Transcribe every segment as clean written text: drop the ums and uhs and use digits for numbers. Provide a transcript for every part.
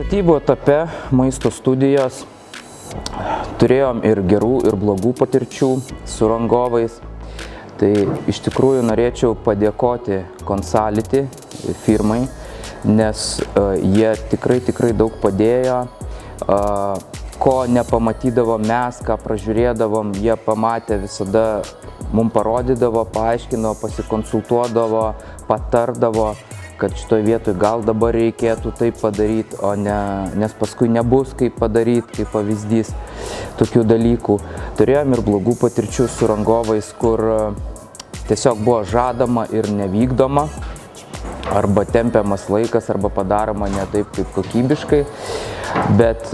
Statybų etape maisto studijos turėjom ir gerų, ir blogų patirčių su rangovais. Tai iš tikrųjų norėčiau padėkoti Consality firmai, nes jie tikrai daug padėjo. Ko nepamatydavom mes, ką pražiūrėdavom, jie pamatė visada, mums parodydavo, paaiškino, pasikonsultuodavo, patardavo, kad šitoje vietoje gal dabar reikėtų taip padaryti, o ne, nes paskui nebus kaip padaryti, kaip pavyzdys tokių dalykų. Turėjom ir blogų patirčių su rangovais, kur tiesiog buvo žadama ir nevykdoma, arba tempiamas laikas, arba padaroma ne taip kaip kokybiškai, bet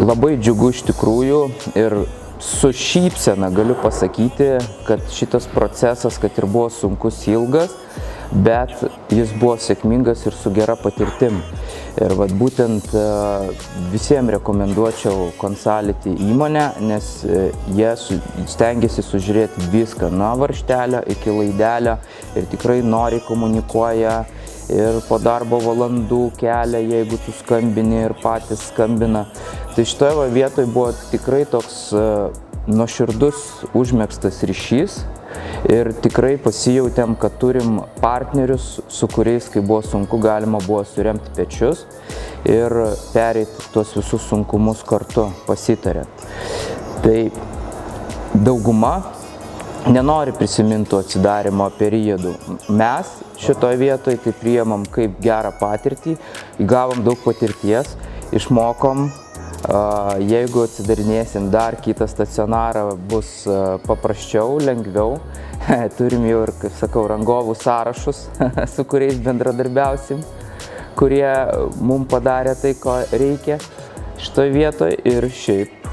labai džiugu iš tikrųjų ir su šypsena galiu pasakyti, kad šitas procesas, kad ir buvo sunkus, ilgas, bet jis buvo sėkmingas ir su gera patirtim. Ir vat būtent visiems rekomenduočiau Consality įmonę, nes jie stengiasi sužiūrėti viską nuo varžtelio iki laidelio ir tikrai noriai komunikuoja ir po darbo valandų kelia, jeigu tu skambini ir patys skambina. Tai šitoje vietoje buvo tikrai toks nuoširdus užmegztas ryšys ir tikrai pasijautėm, kad turim partnerius, su kuriais, kai buvo sunku, galima buvo suremti pečius ir pereiti tuos visus sunkumus kartu pasitarėt. Tai dauguma nenori prisiminti atsidarimo periodų. Mes šitoje vietoje tai priėmam kaip gerą patirtį, įgavom daug patirties, išmokom. Jeigu atsidarinėsim dar kitą stacionarą, bus paprasčiau, lengviau. Turim jau ir, kaip sakau, rangovų sąrašus, su kuriais bendradarbiausim, kurie mums padarė tai, ko reikia šitoje vietoje. Ir šiaip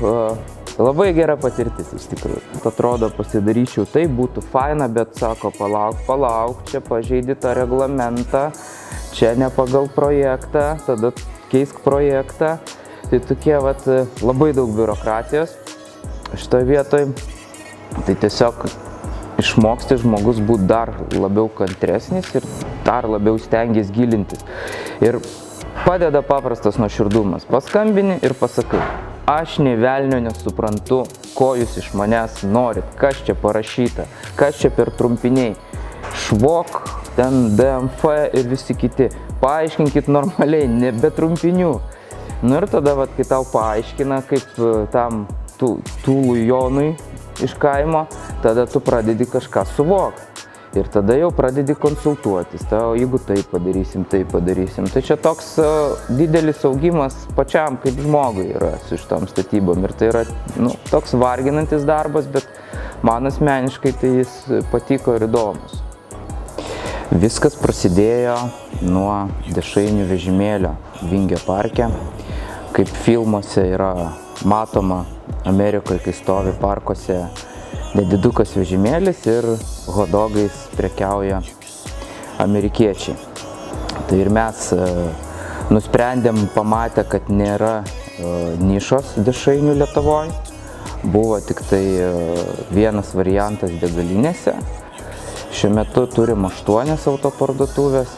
labai gera patirtis iš tikrųjų. Atrodo, pasidaryčiau tai, būtų faina, bet sako, palauk, čia pažeidi tą reglamentą, čia ne pagal projektą, tada keisk projektą. Tai tokie labai daug biurokratijos šitoje vietoje. Tai tiesiog išmoksti žmogus būti dar labiau kantresnis ir dar labiau stengiasi gilintis. Ir padeda paprastas nuoširdumas. Paskambini ir pasakai, aš nė velnio nesuprantu, ko jūs iš manęs norit, kas čia parašyta, kas čia per trumpiniai. Švok, ten DMF ir visi kiti. Paaiškinkit normaliai, ne be trumpinių. Nu ir tada, kai tau paaiškina, kaip tam Tūlui Jonui iš kaimo, tada tu pradedi kažką suvokti. Ir tada jau pradedi konsultuotis. Tau, jeigu taip padarysim, tai padarysim. Tai čia toks didelis augimas pačiam kaip žmogui yra su šitom statybom. Ir tai yra toks varginantis darbas, bet man asmeniškai tai jis patiko ir įdomus. Viskas prasidėjo nuo dešrainių vežimėlio Vingio parke. Kaip filmuose yra matoma Amerikoje, kai stovi parkuose nedidukas vežimėlis ir hotdogais prekiauja amerikiečiai. Tai ir mes nusprendėm, pamatę, kad nėra nišos dešrainių Lietuvoje. Buvo tik tai vienas variantas degalinėse. Šiuo metu turim 8 autoparduotuvės,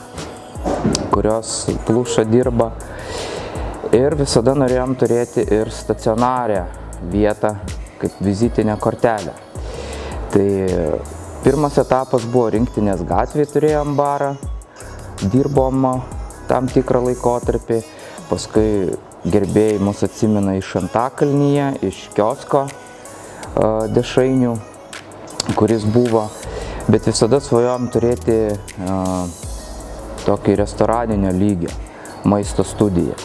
kurios pluša dirba. Ir visada norėjom turėti ir stacionarią vietą kaip vizitinę kortelę. Tai pirmas etapas buvo Rinktinės gatvėje, turėjom barą, dirbom tam tikrą laikotarpį, paskui gerbėjai mus atsimena iš Antakalnyje, iš kiosko dešrainių, kuris buvo, bet visada svajojom turėti tokį restoraninio lygio maisto studiją.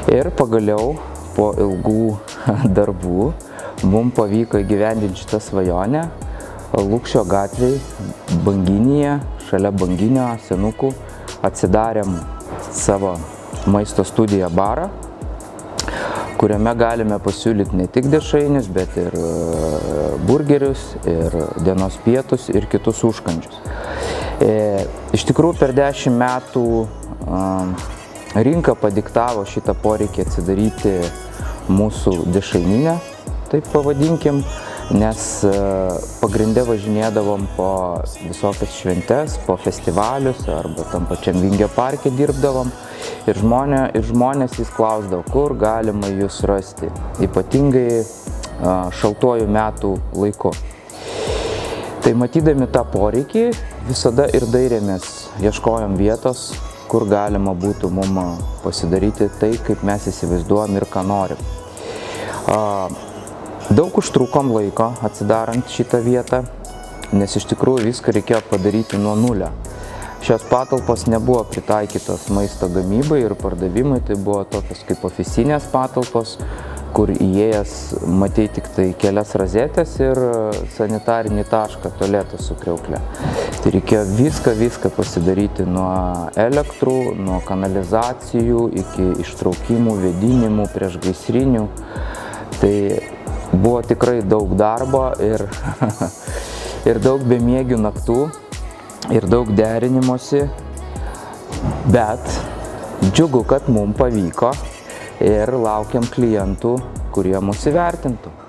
Ir pagaliau po ilgų darbų mums pavyko įgyvendinti šitą svajonę Lukšio gatvėje, Banginėje, šalia Banginio senukų. Atsidarėm savo maisto studiją barą, kuriame galime pasiūlyti ne tik dešrainius, bet ir burgerius, ir dienos pietus, ir kitus užkandžius. Iš tikrųjų, per 10 metų rinka padiktavo šitą poreikį atsidaryti mūsų dešraininę, taip pavadinkim, nes pagrinde važinėdavom po visokias šventes, po festivalius arba tam pačiam Vingio parke dirbdavom ir žmonės vis klausdavo, kur galima jūs rasti, ypatingai šaltuoju metų laiku. Tai matydami tą poreikį visada ir dairėmės, ieškojom vietos, kur galima būtų mum pasidaryti tai, kaip mes įsivaizduojam ir ką norim. Daug užtrukom laiko atsidarant šitą vietą, nes iš tikrųjų viską reikėjo padaryti nuo nulio. Šios patalpos nebuvo pritaikytos maisto gamybai ir pardavimui, tai buvo tokios kaip ofisinės patalpos, kur įėjęs matei tik tai kelias rozetės ir sanitarinį tašką, tualetą su kriaukle. Tai reikėjo viską pasidaryti nuo elektrų, nuo kanalizacijų iki ištraukimų, vėdinimų, priešgaisrinių. Tai buvo tikrai daug darbo ir daug bemiegių naktų ir daug derinimosi, bet džiugu, kad mums pavyko ir laukiam klientų, kurie mus įvertintų.